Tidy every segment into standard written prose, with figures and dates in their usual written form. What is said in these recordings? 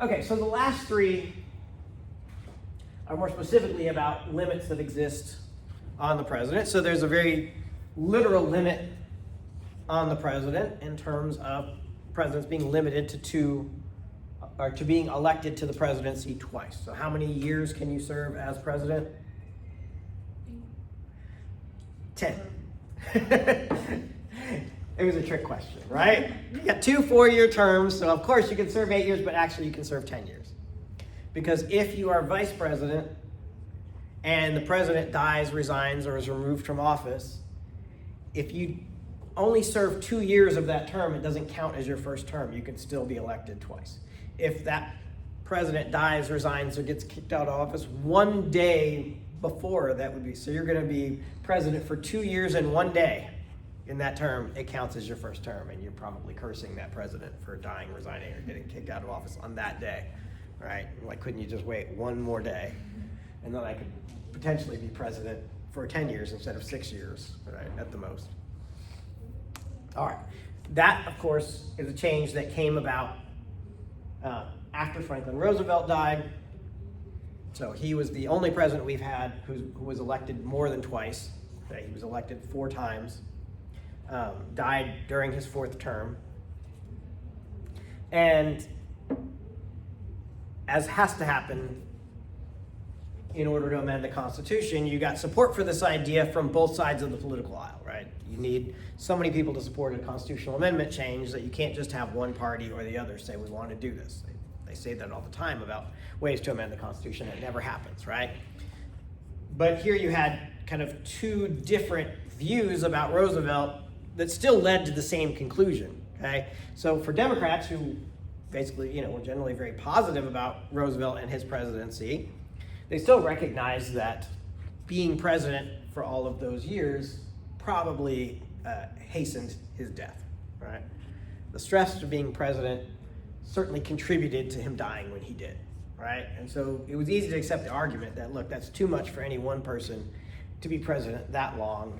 Okay, so the last three are more specifically about limits that exist on the president. So there's a very literal limit on the president in terms of presidents being limited to being elected to the presidency twice. So how many years can you serve as president? 10. It was a trick question, right? You got 2 4-year terms, so of course you can serve 8 years, but actually you can serve 10 years. Because if you are vice president and the president dies, resigns, or is removed from office, if you only serve 2 years of that term, it doesn't count as your first term. You can still be elected twice. If that president dies, resigns, or gets kicked out of office 1 day before, that would be, so you're going to be president for 2 years and 1 day in that term, it counts as your first term, and you're probably cursing that president for dying, resigning, or getting kicked out of office on that day, right? Like, couldn't you just wait 1 more day, and then I could potentially be president for 10 years instead of 6 years, right, at the most. All right, that, of course, is a change that came about after Franklin Roosevelt died. So he was the only president we've had who was elected more than twice. Okay? He was elected 4 times, died during his 4th term. And as has to happen in order to amend the Constitution, you got support for this idea from both sides of the political aisle, right? You need so many people to support a constitutional amendment change that you can't just have one party or the other say, we want to do this. They say that all the time about ways to amend the Constitution. It never happens, right? But here you had kind of 2 different views about Roosevelt that still led to the same conclusion, okay? So for Democrats who basically, were generally very positive about Roosevelt and his presidency, they still recognize that being president for all of those years probably hastened his death, right? The stress of being president certainly contributed to him dying when he did, right? And so it was easy to accept the argument that, look, that's too much for any one person to be president that long.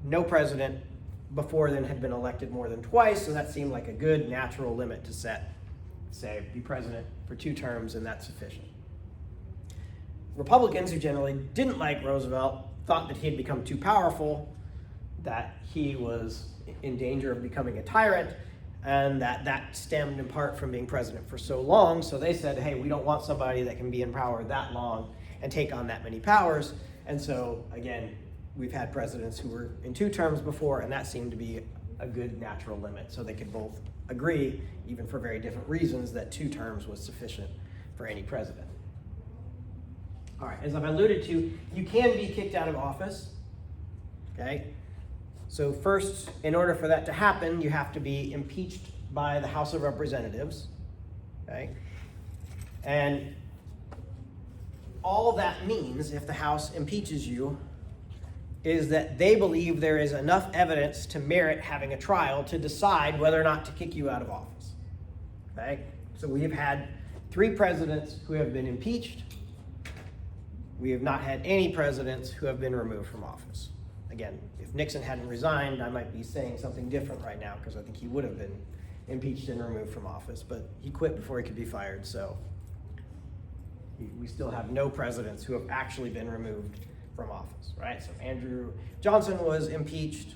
No president before then had been elected more than twice, so that seemed like a good natural limit to set. Say, be president for 2 terms, and that's sufficient. Republicans, who generally didn't like Roosevelt, thought that he had become too powerful, that he was in danger of becoming a tyrant, and that stemmed in part from being president for so long. So they said, hey, we don't want somebody that can be in power that long and take on that many powers. And so, again, we've had presidents who were in 2 terms before, and that seemed to be a good natural limit. So they could both agree, even for very different reasons, that 2 terms was sufficient for any president. All right, as I've alluded to, you can be kicked out of office, okay? So first, in order for that to happen, you have to be impeached by the House of Representatives, okay? And all that means, if the House impeaches you, is that they believe there is enough evidence to merit having a trial to decide whether or not to kick you out of office, okay? So we have had 3 presidents who have been impeached. We have not had any presidents who have been removed from office. Again, if Nixon hadn't resigned, I might be saying something different right now, because I think he would have been impeached and removed from office, but he quit before he could be fired, so we still have no presidents who have actually been removed from office, right? So Andrew Johnson was impeached,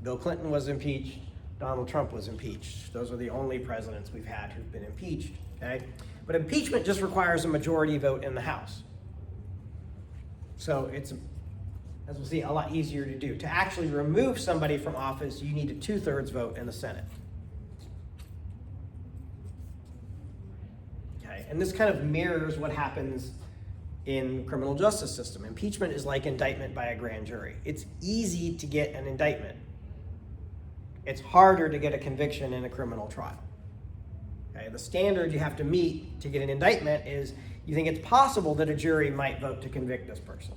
Bill Clinton was impeached, Donald Trump was impeached. Those are the only presidents we've had who've been impeached, okay? But impeachment just requires a majority vote in the House. So it's, as we'll see, a lot easier to do. To actually remove somebody from office, you need a 2/3 vote in the Senate. Okay, and this kind of mirrors what happens in the criminal justice system. Impeachment is like indictment by a grand jury. It's easy to get an indictment. It's harder to get a conviction in a criminal trial. Okay, the standard you have to meet to get an indictment is you think it's possible that a jury might vote to convict this person,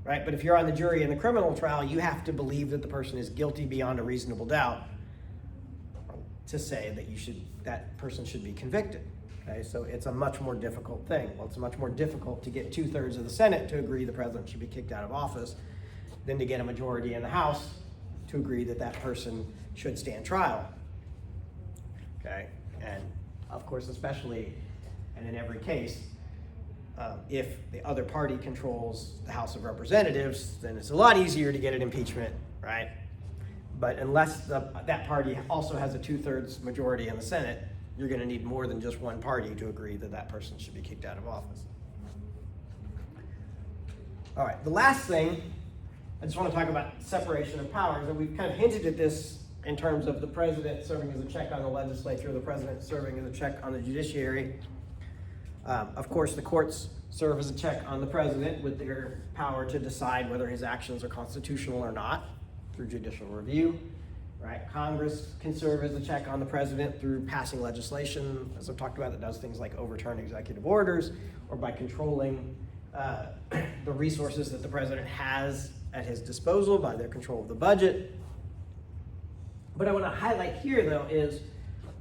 right? But if you're on the jury in the criminal trial, you have to believe that the person is guilty beyond a reasonable doubt to say that that person should be convicted. Okay, so it's a much more difficult thing. Well, it's much more difficult to get 2/3 of the Senate to agree the president should be kicked out of office than to get a majority in the House to agree that that person should stand trial. Okay, and of course, especially And in every case, if the other party controls the House of Representatives, then it's a lot easier to get an impeachment, right? But unless that party also has a 2/3 majority in the Senate, you're going to need more than just one party to agree that that person should be kicked out of office. All right, the last thing, I just want to talk about separation of powers, and we've kind of hinted at this in terms of the president serving as a check on the legislature, the president serving as a check on the judiciary. Of course, the courts serve as a check on the president with their power to decide whether his actions are constitutional or not through judicial review, right? Congress can serve as a check on the president through passing legislation, as I've talked about, that does things like overturn executive orders, or by controlling the resources that the president has at his disposal by their control of the budget. What I want to highlight here, though, is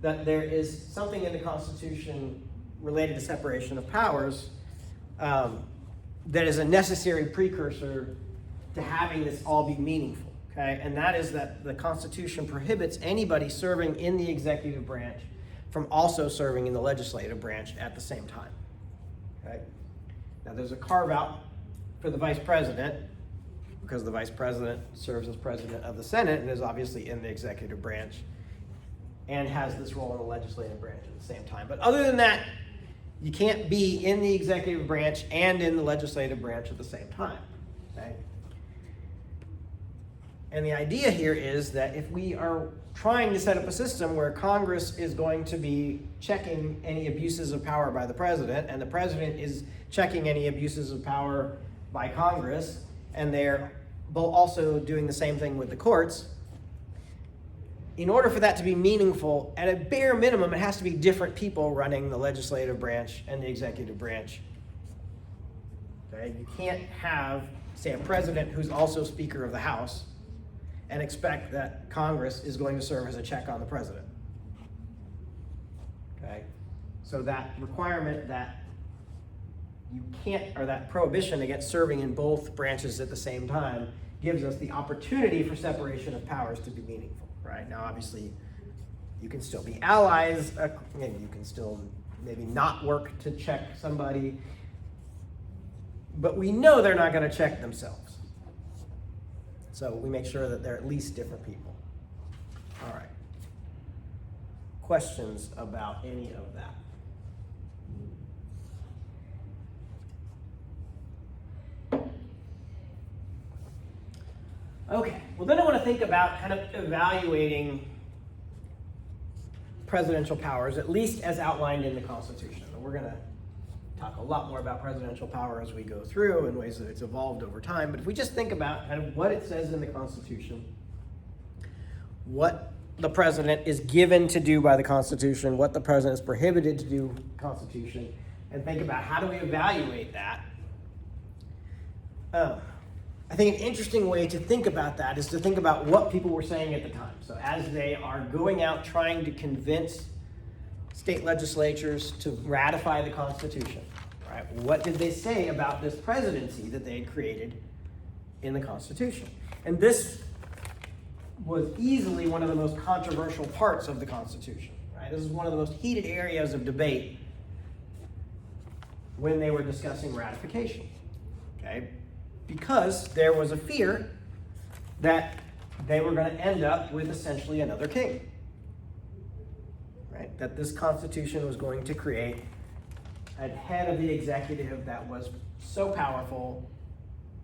that there is something in the Constitution related to separation of powers that is a necessary precursor to having this all be meaningful, okay? And that is that the Constitution prohibits anybody serving in the executive branch from also serving in the legislative branch at the same time, okay? Now, there's a carve-out for the vice president, because the vice president serves as president of the Senate and is obviously in the executive branch and has this role in the legislative branch at the same time. But other than that, you can't be in the executive branch and in the legislative branch at the same time, okay? And the idea here is that if we are trying to set up a system where Congress is going to be checking any abuses of power by the president, and the president is checking any abuses of power by Congress, and they're both also doing the same thing with the courts, in order for that to be meaningful, at a bare minimum, it has to be different people running the legislative branch and the executive branch. Okay? You can't have, say, a president who's also Speaker of the House and expect that Congress is going to serve as a check on the president. Okay? So that requirement that you can't, or that prohibition against serving in both branches at the same time, gives us the opportunity for separation of powers to be meaningful. Right? Now, obviously, you can still be allies, and you can still maybe not work to check somebody, but we know they're not going to check themselves. So we make sure that they're at least different people. All right. Questions about any of that? Okay, well then I want to think about kind of evaluating presidential powers, at least as outlined in the Constitution. And we're going to talk a lot more about presidential power as we go through in ways that it's evolved over time. But if we just think about kind of what it says in the Constitution, what the president is given to do by the Constitution, what the president is prohibited to do by the Constitution, and think about how do we evaluate that. I think an interesting way to think about that is to think about what people were saying at the time. So as they are going out trying to convince state legislatures to ratify the Constitution, right? What did they say about this presidency that they had created in the Constitution? And this was easily one of the most controversial parts of the Constitution, right? This is one of the most heated areas of debate when they were discussing ratification, okay? Because there was a fear that they were going to end up with essentially another king, right? That this Constitution was going to create a head of the executive that was so powerful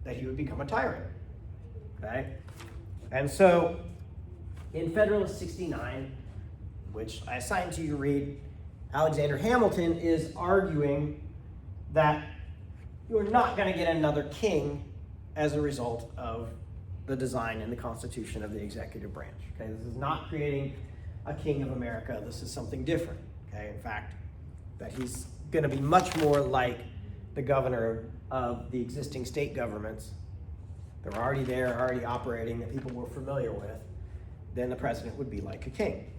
that he would become a tyrant, okay? And so in Federalist 69, which I assigned to you to read, Alexander Hamilton is arguing that you're not going to get another king as a result of the design in the Constitution of the executive branch. Okay, this is not creating a king of America. This is something different. Okay, in fact, that he's going to be much more like the governor of the existing state governments that were already there, already operating, that people were familiar with. Then the president would be like a king.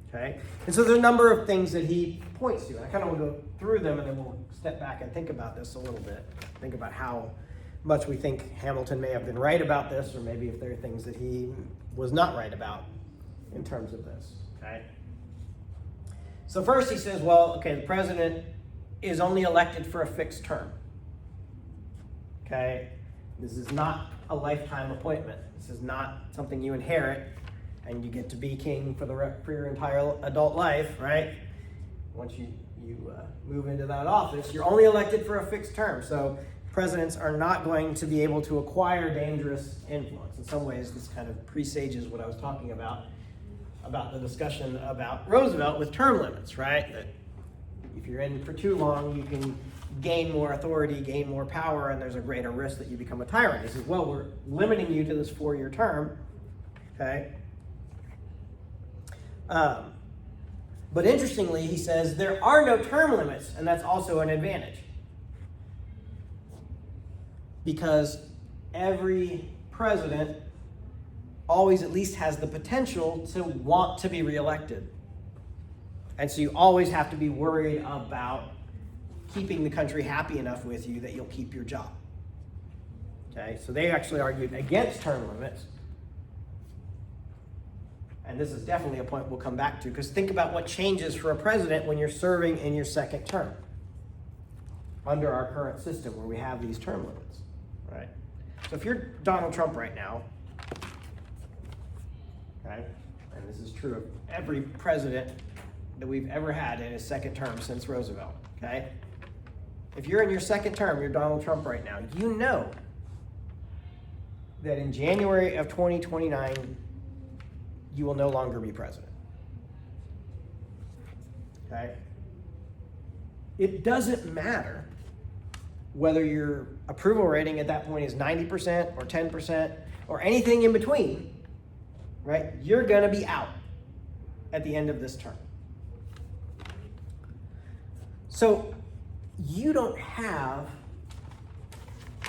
Okay, and so there's a number of things that he points to. And I kind of want to go through them, and then we'll step back and think about this a little bit. Think about how much we think Hamilton may have been right about this, or maybe if there are things that he was not right about in terms of this, okay? So first he says, well, okay, the president is only elected for a fixed term. Okay? This is not a lifetime appointment. This is not something you inherit and you get to be king for your entire adult life, right? Once you move into that office, you're only elected for a fixed term. So presidents are not going to be able to acquire dangerous influence. In some ways, this kind of presages what I was talking about the discussion about Roosevelt with term limits, right? That if you're in for too long, you can gain more authority, gain more power, and there's a greater risk that you become a tyrant. He says, well, we're limiting you to this 4-year term, okay? But interestingly, he says there are no term limits, and that's also an advantage. Because every president always at least has the potential to want to be reelected. And so you always have to be worried about keeping the country happy enough with you that you'll keep your job. Okay, so they actually argued against term limits. And this is definitely a point we'll come back to, because think about what changes for a president when you're serving in your second term under our current system where we have these term limits, right? So if you're Donald Trump right now, okay, and this is true of every president that we've ever had in his second term since Roosevelt, okay? If you're in your second term, you're Donald Trump right now, you know that in January of 2029, you will no longer be president. Okay? It doesn't matter whether your approval rating at that point is 90% or 10% or anything in between, right? You're gonna be out at the end of this term. So you don't have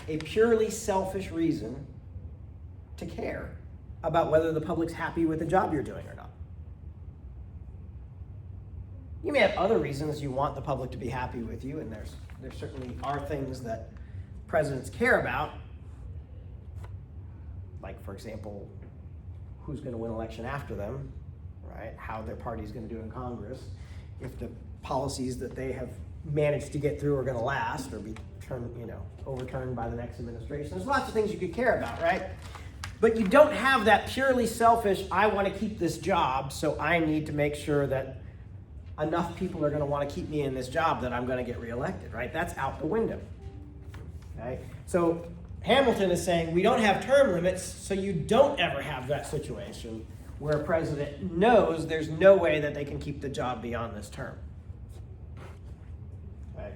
a purely selfish reason to care about whether the public's happy with the job you're doing or not. You may have other reasons you want the public to be happy with you, and there certainly are things that presidents care about, like, for example, who's going to win election after them, right? How their party's going to do in Congress, if the policies that they have managed to get through are going to last or be overturned by the next administration. There's lots of things you could care about, right? But you don't have that purely selfish, I want to keep this job, so I need to make sure that enough people are going to want to keep me in this job that I'm going to get reelected, right? That's out the window, okay? So Hamilton is saying we don't have term limits, so you don't ever have that situation where a president knows there's no way that they can keep the job beyond this term. Okay.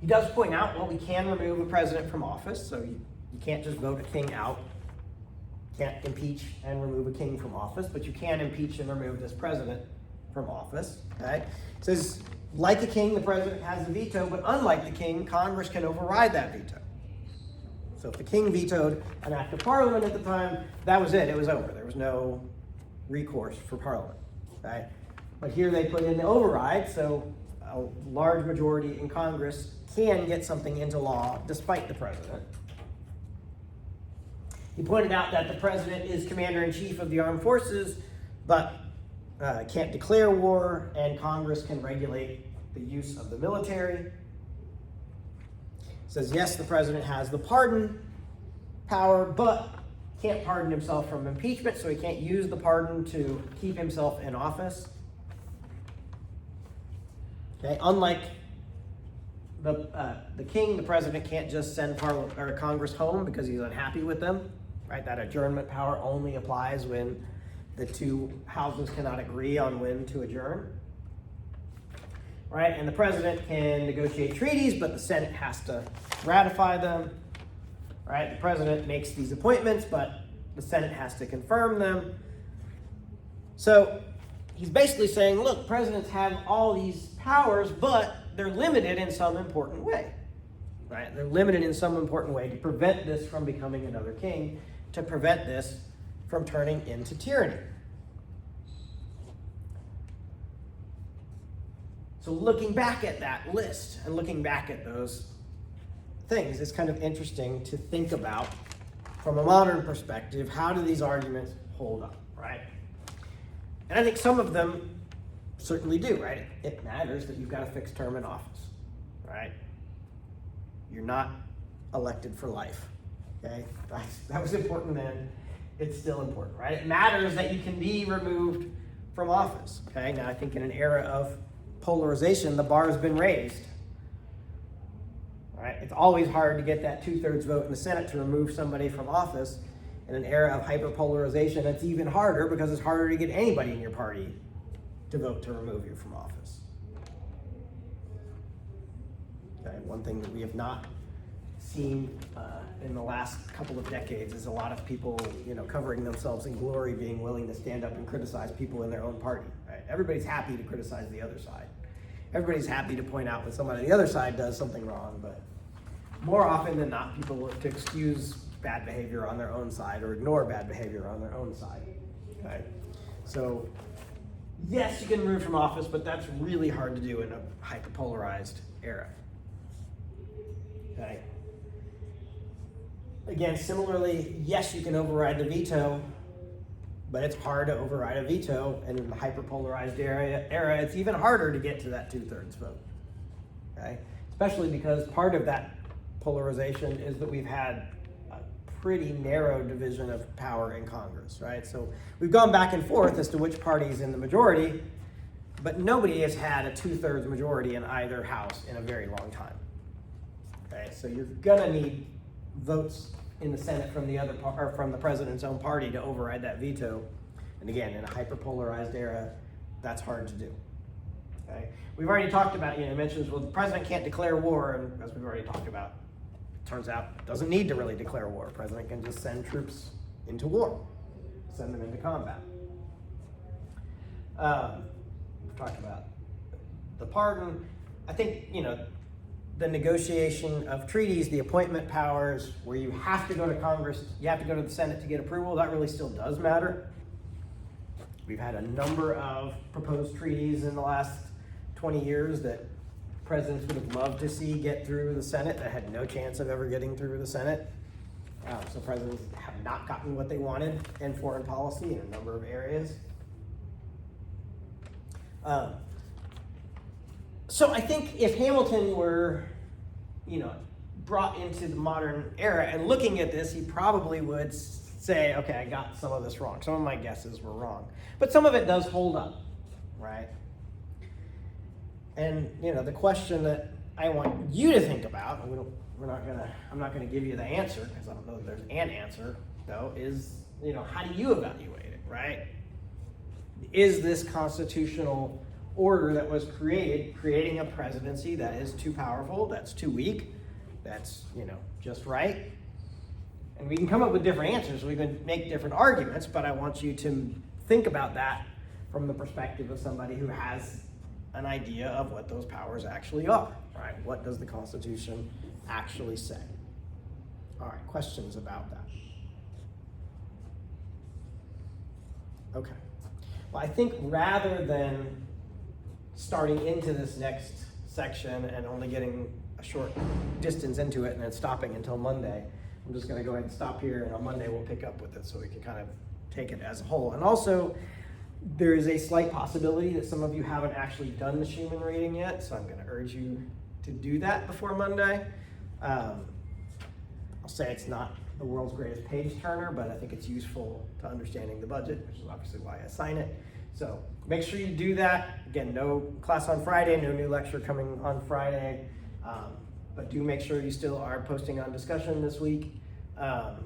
He does point out, well, we can remove a president from office, so you can't just vote a king out. You can't impeach and remove a king from office, but you can impeach and remove this president from office. Okay? It says, like a king, the president has a veto, but unlike the king, Congress can override that veto. So if the king vetoed an act of parliament at the time, that was it. It was over. There was no recourse for parliament. Okay? But here they put in the override, so a large majority in Congress can get something into law despite the president. He pointed out that the president is commander-in-chief of the armed forces, but can't declare war, and Congress can regulate the use of the military. He says, yes, the president has the pardon power, but can't pardon himself from impeachment, so he can't use the pardon to keep himself in office. Okay, unlike the king, the president can't just send Congress home because he's unhappy with them. Right, that adjournment power only applies when the two houses cannot agree on when to adjourn. Right, and the president can negotiate treaties, but the Senate has to ratify them. Right, the president makes these appointments, but the Senate has to confirm them. So he's basically saying, look, presidents have all these powers, but they're limited in some important way. Right, they're limited in some important way to prevent this from becoming another king, to prevent this from turning into tyranny. So looking back at that list and looking back at those things, it's kind of interesting to think about from a modern perspective, how do these arguments hold up, right? And I think some of them certainly do, right? It matters that you've got a fixed term in office, right? You're not elected for life, okay? That was important then. It's still important, right? It matters that you can be removed from office, okay? Now, I think in an era of polarization, the bar has been raised, right? It's always hard to get that 2/3 vote in the Senate to remove somebody from office. In an era of hyperpolarization, it's even harder because it's harder to get anybody in your party to vote to remove you from office. Okay, one thing that we have not seen in the last couple of decades is a lot of people, covering themselves in glory, being willing to stand up and criticize people in their own party. Right? Everybody's happy to criticize the other side. Everybody's happy to point out when somebody on the other side does something wrong, but more often than not, people look to excuse bad behavior on their own side or ignore bad behavior on their own side. Okay? So, yes, you can remove from office, but that's really hard to do in a hyperpolarized era. Okay? Again, similarly, yes, you can override the veto, but it's hard to override a veto, and in the hyperpolarized era, it's even harder to get to that 2/3 vote. Okay? Especially because part of that polarization is that we've had a pretty narrow division of power in Congress, right? So we've gone back and forth as to which party is in the majority, but nobody has had a 2/3 majority in either house in a very long time. Okay, so you're gonna need votes in the Senate from the or from the president's own party to override that veto. And again, in a hyperpolarized era, that's hard to do. Okay, we've already talked about, it mentions, well, the president can't declare war, and as we've already talked about, turns out doesn't need to really declare war. The president can just send troops into war, send them into combat. We've talked about the pardon. I think, the negotiation of treaties, the appointment powers, where you have to go to Congress, you have to go to the Senate to get approval, that really still does matter. We've had a number of proposed treaties in the last 20 years that presidents would have loved to see get through the Senate that had no chance of ever getting through the Senate. So presidents have not gotten what they wanted in foreign policy in a number of areas. So I think if Hamilton were, brought into the modern era and looking at this, he probably would say, okay, I got some of this wrong. Some of my guesses were wrong. But some of it does hold up, right? And, the question that I want you to think about, and I'm not gonna give you the answer, because I don't know that there's an answer, though, is, how do you evaluate it, right? Is this constitutional order that was creating a presidency that is too powerful, that's too weak, that's, just right? And we can come up with different answers, we can make different arguments, but I want you to think about that from the perspective of somebody who has an idea of what those powers actually are, right? What does the Constitution actually say? All right, questions about that? Okay. Well, I think rather than starting into this next section and only getting a short distance into it and then stopping until Monday, I'm just going to go ahead and stop here, and on Monday we'll pick up with it so we can kind of take it as a whole. And also, there is a slight possibility that some of you haven't actually done the Schumann reading yet, so I'm going to urge you to do that before Monday. I'll say it's not the world's greatest page turner, but I think it's useful to understanding the budget, which is obviously why I assign it. So make sure you do that. Again, no class on Friday, no new lecture coming on Friday, but do make sure you still are posting on discussion this week, and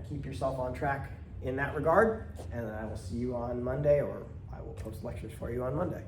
keep yourself on track in that regard. And I will see you on Monday, or I will post lectures for you on Monday.